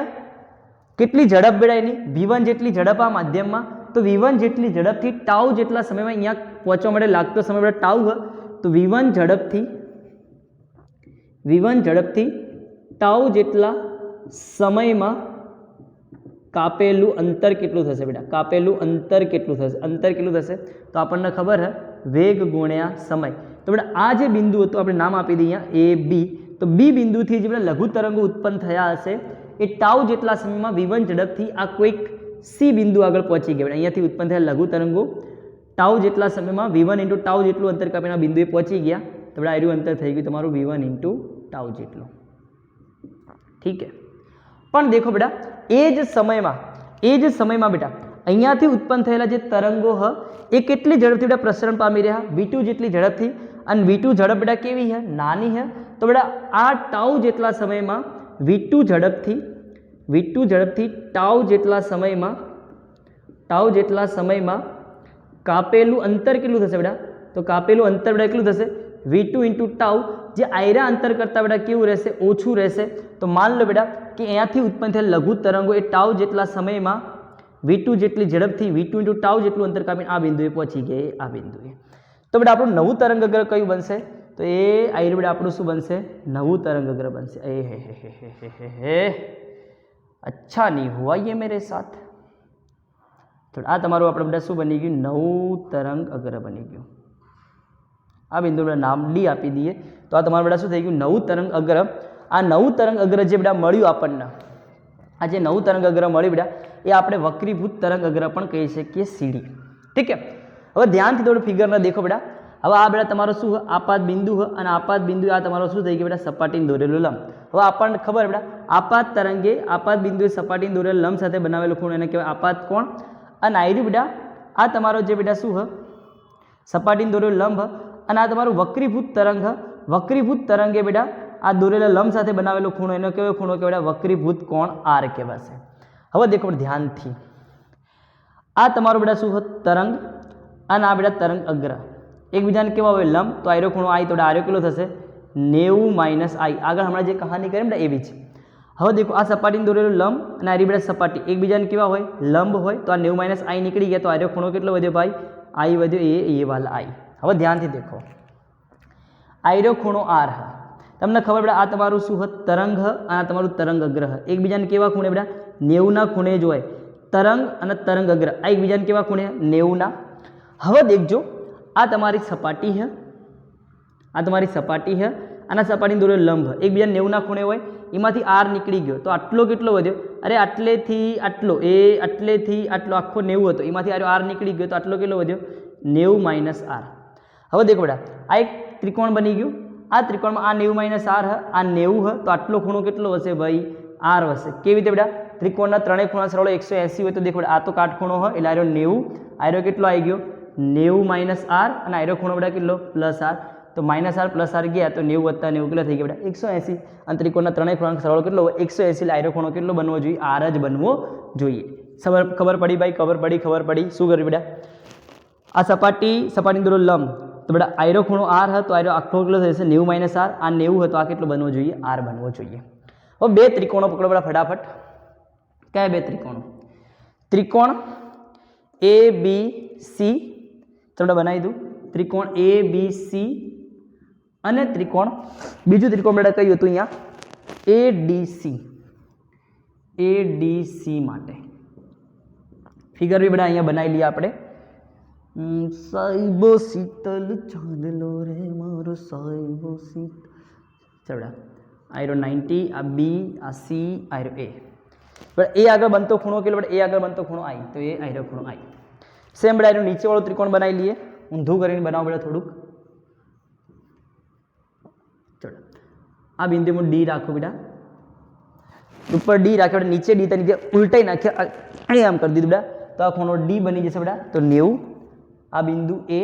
કેટલી ઝડપ બેટા એની? v1 જેટલી ઝડપ આ માધ્યમમાં. तो v1 જેટલી ઝડપથી टाउ જેટલા સમયમાં અહીંયા પહોંચવા માટે લાગતો સમય બેટા टाउ है. तो v1 ઝડપથી टाउ જેટલા સમયમાં કાપેલું અંતર કેટલું થશે બેટા? કાપેલું અંતર કેટલું થશે? અંતર કેટલું થશે? તો આપણને ખબર है વેગ ગુણ્યા સમય. તો બેટા આ જે બિંદુ હતું આપણે નામ આપી દઈએ અહીંયા a b. तो b બિંદુથી જે બેટા લઘુ તરંગો ઉત્પન્ન થયા હશે એ टाउ જેટલા સમયમાં v1 ઝડપથી આ કોઈક सी बिंदु आगळ पहोंची गया. अहींयाथी उत्पन्न थयेला लघु तरंगो टाउ जेटला समयमां v1 × टाउ जेटलुं अंतर कापीने आ बिंदुए पहोंची गया. तो बेटा आर्युं अंतर थई गयुं तमारुं v1 × टाउ जेटलुं. ठीक है. पण देखो बेटा ए ज समयमां बेटा अहींयाथी उत्पन्न थयेला जे तरंगो ह ए केटली झड़पथी बेटा प्रसरण पामी रह्या? v2 जेटली झड़पथी. अने v2 झड़प बेटा केवी है? नानी है. तो बेटा आ टाउ जेटला समयमां v2 झड़पथी टाउ जेटला समयमां कापेलुं अंतर केटलुं थशे बेटा? तो कापेलुं अंतर बेटा केटलुं थशे? v2 × tau. जे आयरा अंतर करता बेटा केवुं रहेशे? ओछुं रहेशे. तो मान लो बेटा कि अहींयाथी उत्पन्न थयेल लघु तरंगो ए टाउ जेटला समयमां v2 जेटली झड़पथी v2 × टाउ जेटलुं अंतर कापीने आ बिंदुए पहोंची गई. आ बिंदुए तो बेटा आपणुं नवुं तरंग अग्र कयुं बनशे? तो ये आई बेटा આપણું શું બનશે નવું તરંગ અગ્ર બનશે એ હે अच्छा नहीं हुआ ये मेरे साथ तो आ તમારું આપણે બેટા શું બની ગયું નવું તરંગ અગ્ર બની ગયું આ બિંદુ બેટા નામ ડી આપી દઈએ તો આ તમારું બેટા શું થઈ ગયું નવું તરંગ અગ્ર આ નવું તરંગ અગ્ર જે બેટા મળ્યું આપણને આ જે નવું તરંગ અગ્ર મળ્યું બેટા એ આપણે વક્રીભૂત તરંગ અગ્ર પણ કહી શકીએ સીડી ઠીક છે હવે ધ્યાનથી થોડું ફિગરને દેખો બેટા હવે આ બેટા તમારો શું આપાત બિંદુ અને આપાત બિંદુ આ તમારો શું થઈ ગયું બેટા સપાટીને દોરેલું લંબ હવે આપણને ખબર બેટા આપાત તરંગે આપાત બિંદુએ સપાટીને દોરેલ લંબ સાથે બનાવેલો ખૂણો એને કહેવાય આપાત કોણ અને આયરું બેટા આ તમારો જે બેટા શું સપાટીને દોરેલો લંબ અને આ તમારું વક્રીભૂત તરંગે બેટા આ દોરેલા લંબ સાથે બનાવેલો ખૂણો એનો કેવો ખૂણો કહેવાય વક્રીભૂત કોણ આર કહેવાશે હવે દેખો ધ્યાનથી આ તમારો બેટા શું તરંગ અને આ બેટા તરંગ અગ્ર એકબીજાને કેવા હોય લંબ તો આયરો ખૂણો આઈ તો આર્યો કેટલો થશે 90 - આઈ આગળ હમણાં જે કહાની કરી બેટા એવી છે હવે દેખો આ સપાટીને દોરેલું લંબ અને આરી બેટા સપાટી એકબીજાને કેવા હોય લંબ હોય તો આ 90 - આઈ નીકળી ગયા તો આર્યો ખૂણો કેટલો વધ્યો ભાઈ આઈ વધ્યો એ વાલા આઈ હવે ધ્યાનથી દેખો આયરો ખૂણો આર તમને ખબર બેટા આ તમારું શું તરંગ અને આ તમારું તરંગ અગ્ર એકબીજાને કેવા ખૂણે બેટા 90 ના ખૂણે જ હોય તરંગ અને તરંગ અગ્ર આ એકબીજાને કેવા ખૂણે 90 ના હવે દેખજો આ તમારી સપાટી છે આ તમારી સપાટી છે અને સપાટીને દોરેલો લંબ એકબીજાને 90 ના ખૂણે હોય એમાંથી આર નીકળી ગયો તો આટલો કેટલો વધ્યો અરે આટલેથી આટલો એ આટલેથી આટલો આખો 90 હતો એમાંથી આર નીકળી ગયો તો આટલો કેટલો વધ્યો 90 - આર હવે દેખો બેટા આ એક ત્રિકોણ બની ગયું આ ત્રિકોણમાં આ 90 - આર આ 90 તો આટલો ખૂણો કેટલો હશે ભાઈ આર હશે કેવી રીતે બેટા ત્રિકોણના ત્રણેય ખૂણા સરવાળો 180 હોય તો દેખો આ તો કાટખૂણો હોય એટલે આર્યો 90 આર્યો કેટલો આવી ગયો 90 - આર અને આર્યો ખૂણો બેટા કેટલો પ્લસ આર તો -r + r ગયા તો 90 + 90 કેટલા થઈ ગયા બેટા 180 અને ત્રિકોણના ત્રણેય ખૂણાનો સરવાળો કેટલો હોય 180 એટલે આર્યો ખૂણો કેટલો બનવો જોઈએ આર જ બનવો જોઈએ ખબર પડી ભાઈ ખબર પડી શું કર્યું બેટા આ સપાટીને દોરેલો લંબ તો બેટા આયરો ખૂણો આર હતો આયરો આખો કેટલો થશે 90 - આર આ 90 હતો આ કેટલો બનવો જોઈએ આર બનવો જોઈએ હવે બે ત્રિકોણો પકડો બેટા ફટાફટ કયા બે ત્રિકોણો ત્રિકોણ એ બી સી તમને બનાવી દઉં ત્રિકોણ એ બી સી અને ત્રિકોણ બીજું ત્રિકોણ બેટા કયું હતું અહીંયા એડીસી માટે ફિગર બી બેટા અહીંયા બનાવી લઈએ આપણે સાહેબો શીતલ ચાંદલો રે મારો સાહેબો શીતલ ચડા આયરો 90 આ બી આ સી આયરો એ બટ એ આગળ બનતો ખૂણો કેટલો બટ એ આગળ બનતો ખૂણો આઈ તો એ આયરો ખૂણો આઈ સેમ બેટા એનું નીચે વાળું ત્રિકોણ બનાવી લઈએ ઊંધું કરીને બનાવો બેટા થોડુંક ચલો આ બિંદુ હું ડી રાખું બેટા ઉપર ડી રાખ્યો બેટા નીચે ડી તો નીચે ઉલટાઈ નાખ્યા અહીં આમ કરી દીધું બેટા તો આ ખૂણો ડી બની જશે બેટા તો 90 આ બિંદુ એ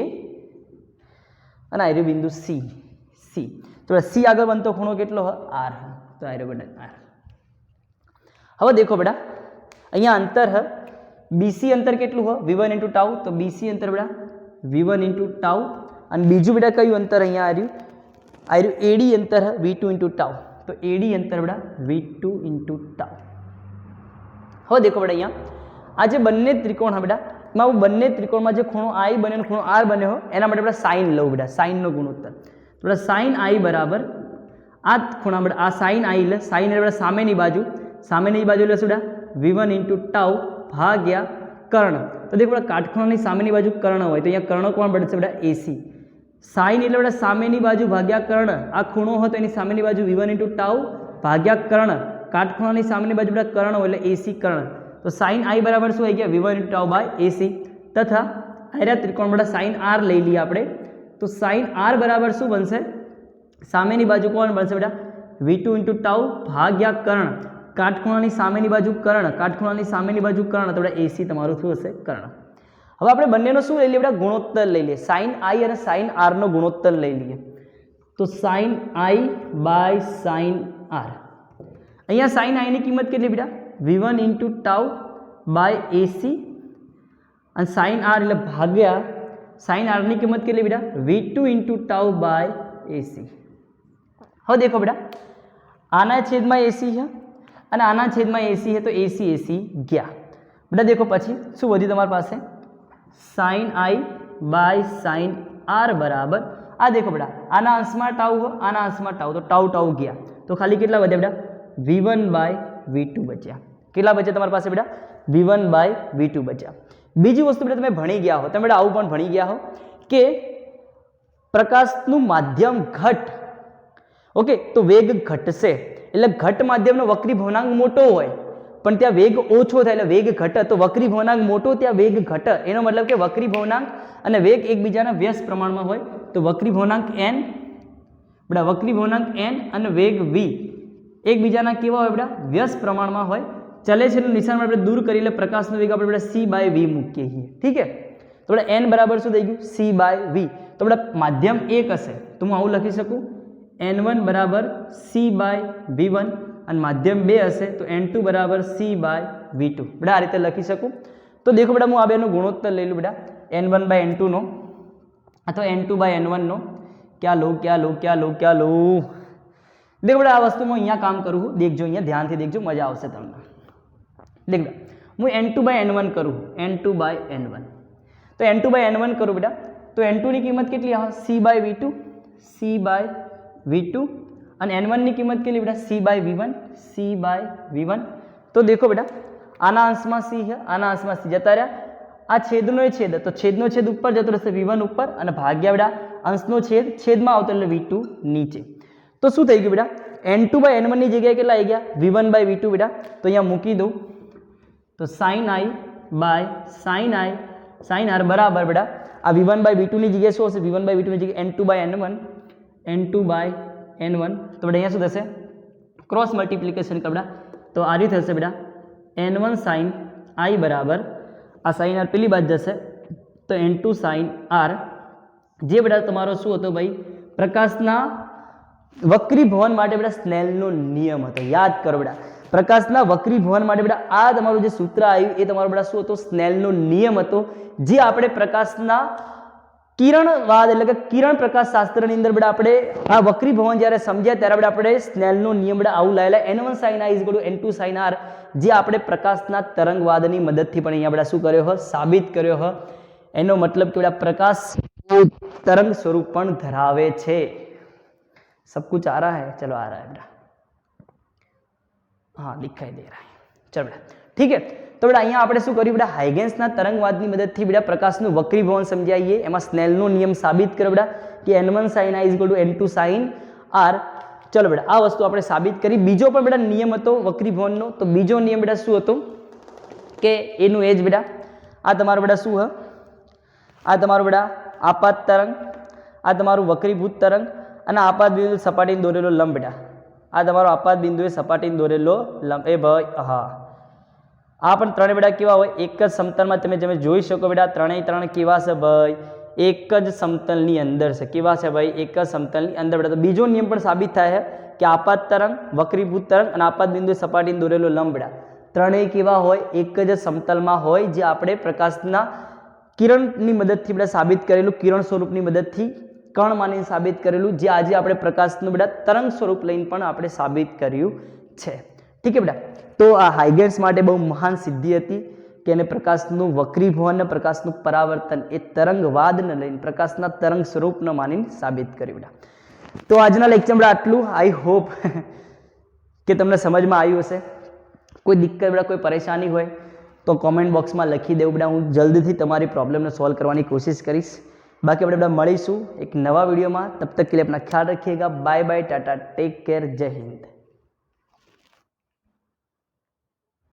અને આ રહ્યું બિંદુ સી તો સી આગળ બનતો ખૂણો કેટલો આર તો આ રહ્યો બેટા આર હવે દેખો બેટા અહીંયા અંતર બીસી અંતર કેટલું v1 × ટાઉ તો બીસી અંતર બેટા v1 × ટાઉ અને બીજું બેટા કયું અંતર અહીંયા આવ્યું એડી અંતર v2 × ટાઉ તો એડી અંતર બેટા v2 × ટાઉ હવે દેખો બેટા અહીંયા આ જે બંને ત્રિકોણ હા બેટા એમાં હું બંને ત્રિકોણમાં જે ખૂણો આઈ બને ખૂણો આર બન્યો હોય એના માટે બેટા સાઇન લઉં બેટા સાઇનનો ગુણોત્તર તો બેટા સાઇન આઈ બરાબર આ ખૂણા બેટા આ સાઇન આઈ એટલે સાઇન એટલે બેટા સામેની બાજુ એટલે શું બેટા v1 × ટાઉ ભાગ્યા કર્ણ તો દેખો બેટા કાટખૂણાની સામેની બાજુ કર્ણ હોય તો અહીંયા કર્ણ કોણ બનશે બેટા એસી સાઇન એટલે બેટા સામેની બાજુ ભાગ્યા કર્ણ આ ખૂણો હોય તો એની સામેની બાજુ v1 × ટાઉ ભાગ્યા કર્ણ કાટખૂણાની સામેની બાજુ બેટા કર્ણ હોય એટલે એસી કર્ણ તો સાઇન આઈ બરાબર શું આવી ગયા v1 × ટાઉ બાય એસી તથા આર્યા ત્રિકોણ બેટા સાઇન આર લઈ લઈએ આપણે તો સાઇન આર બરાબર શું બનશે સામેની બાજુ કોણ બનશે બેટા v2 × ટાઉ ભાગ્યા કર્ણ કાટખૂણાની સામેની બાજુ કર્ણ તો બેટા એસી તમારું શું હશે કર્ણ હવે આપણે બંનેનો શું લઈ લઈએ બેટા ગુણોત્તર લઈ લઈએ સાઇન આઈ અને સાઇન આર નો ગુણોત્તર લઈ લઈએ તો sine I by sine R અહીંયા સાઇન આઈ ની કિંમત કેટલી બેટા v1 × ટાઉ બાય એસી અને સાઇન આર એટલે ભાગ્યા સાઇન આર ની કિંમત કેટલી બેટા v2 × ટાઉ બાય એસી હવે દેખો બેટા આના છેદમાં એસી છે અને આના છેદમાં એસી છે તો એસી ગયા બેટા દેખો પછી શું વધ્યું તમારી પાસે sine I by sine R બરાબર आ देखो बेटा आना अंश में टाउ हो, आना अंश में टाउ, तो टाउ टाउ गया तो खाली केटला बचे बेटा v1/v2 बच्या। केटला बचे तमारी पासे बेटा v1/v2 बच्या। बीजी वस्तु बेटा तमे भणी गया हो, तमे बेटा आवुं पण भणी गया हो के प्रकाशनु माध्यम घट, ओके तो वेग घटशे એટલે ઘટ માધ્યમનો વક્રી ભવનાંક મોટો હોય પણ ત્યાં વેગ ઓછો થાય એટલે વેગ ઘટે, તો વક્રી ભવનાંક મોટો ત્યાં વેગ ઘટે, એનો મતલબ કે વક્રી ભવનાંક અને વેગ એકબીજાના વ્યસ્ત પ્રમાણમાં હોય તો વક્રી ભવનાંક n બેટા વક્રી ભવનાંક n અને વેગ v એકબીજાના કેવા હોય બેટા વ્યસ્ત પ્રમાણમાં હોય। ચલે છે નિશાન આપણે દૂર કરી એટલે પ્રકાશનો વેગ આપણે બેટા c/v મૂકીએ છીએ, ઠીક है। તો બેટા n બરાબર શું થઈ ગયું c/v, તો બેટા માધ્યમ 1 હશે તો હું આવું લખી શકું n1 બરાબર c/v1 અને માધ્યમ 2 હશે તો n2 બરાબર c/v2 બેટા આ રીતે લખી શકું। તો દેખો બેટા હું આ બેનો ગુણોત્તર લઈ લઉં બેટા n1/n2 નો અથવા n2/n1 નો, क्या लो देखो बेटा आ वस्तु में अहींया काम करूँ, देखो अहींया ध्यान थी देखो मजा आवशे तमने। देख बेटा हूँ n2/n1 करूँ, n2/n1 तो n2/n1 करूँ बेटा तो n2 ની કિંમત કેટલી આવે c/v2 અને n1 ની કિંમત કેટલી બેટા c/v1 तो देखो बेटा आना अंश में c है, आना अंश में c जता रह्या, आ छेदनो छेद तो छेदनो छेद ऊपर जतो रहेशे v1 ऊपर અને ભાગ્યા બેટા અંશનો છેદ છેદમાં આવતો એટલે v2 નીચે। तो શું થઈ ગયું બેટા n2/n1 ની જગ્યાએ કેટલા આવી ગયા v1/v2 બેટા, તો અહીંયા મૂકી દઉં તો sin r બરાબર બેટા આ v1/v2 ની જગ્યાએ શું હશે v1/v2 ની જગ્યાએ n2/n1 તો બેટા અહીંયા શું થશે ક્રોસ મલ્ટીપ્લિકેશન કર બેટા તો આ રીતે થશે બેટા n1 sin i બરાબર આ sin r પેલી બાજુ જશે તો n2 sin r જે બેટા તમારો શું હતો ભાઈ પ્રકાશના વક્રીભવન માટે બેટા સ્નેલનો નિયમ હતો। યાદ કરો બેટા પ્રકાશના વક્રીભવન માટે બેટા આ તમારું જે સૂત્ર આવ્યું એ તમારો બેટા શું હતો સ્નેલનો નિયમ હતો, જે આપણે પ્રકાશના કિરણવાદ એટલે કે કિરણ પ્રકાશ શાસ્ત્રની અંદર બેટા આપણે આ વક્રીભવન જ્યારે સમજ્યા ત્યારે બેટા આપણે સ્નેલનો નિયમ બેટા આવું લાયેલા n1 sin i = n2 sin r, જે આપણે પ્રકાશના તરંગવાદની મદદથી પણ અહીંયા બેટા શું કર્યો હોય સાબિત કર્યો હોય। એનો મતલબ કે બેટા પ્રકાશ तरंग स्वरूप पण धरावे छे। सब कुछ आ रहा है, चलो आ रहा है बेटा, हाँ दिखाई दे रहा है, चलो बेटा ठीक है। तो बेटा अहींया आपणे शुं कर्युं बेटा हाइगेन्सना तरंगवादनी मददथी बेटा प्रकाशनुं वक्रीभवन समजावीए, एमां स्नेलनो नियम साबित कर्यो बेटा कि n1 sin i = n2 sin r। चलो बेटा आ वस्तु आपणे साबित करी। बीजो पण बेटा नियम हतो वक्रीभवननो, तो बीजो नियम बेटा शुं हतो के एनुं एज बेटा आ तमारो बेटा शुं ह आ तमारो बेटा आपात तरंग, आ तमारू वक्रीभूत तरंग અને આપાત બિંદુ સપાટીને દોરેલો લંબ બેટા આ તમારો આપાત બિંદુએ સપાટીને દોરેલો લંબ એ ભાઈ હા આ પણ ત્રણે બેટા કેવા હોય એક જ સમતલમાં તમે જોઈ શકો બેટા ત્રણેય ત્રણ કેવા છે ભાઈ એક જ સમતલની અંદર છે, કેવા છે ભાઈ એક જ સમતલની અંદર બેટા। તો બીજો નિયમ પણ સાબિત થાય છે કે આપાત તરંગ વક્રીભૂત તરંગ અને આપાત બિંદુએ સપાટીને દોરેલો લંબ બેટા ત્રણેય કેવા હોય એક જ સમતલમાં હોય, જે આપણે પ્રકાશના કિરણની મદદથી બેટા સાબિત કરેલું કિરણ સ્વરૂપની મદદથી कण मानी साबित करेलू, जे आज आपणे प्रकाशनुं बेटा तरंग स्वरूप लईने पण आपणे साबित कर्युं छे। ठीक है बेटा, तो आ हाइगेन्स माटे बहु महान सिद्धि हती के एने प्रकाशनुं वक्रीभवन ने प्रकाशनुं परावर्तन ए तरंगवादने लईने प्रकाशना तरंग स्वरूपने मानीने साबित कर्युं बेटा। तो आजना लेक्चर बेटा आटलुं। आई होप के तमने समझमां आव्युं हशे। कोई दिक्कत बेटा कोई परेशानी होय तो कॉमेंट बॉक्स में लखी देवुं बेटा, हूँ जल्दी तमारी प्रॉब्लम ने सॉल्व करवानी कोशिश करीश। बाकी अपने बेटा मळीशुं एक नवा वीडियो में, तब तक के लिए अपना ख्याल रखिएगा। Bye bye, tata, take care, जय हिंद।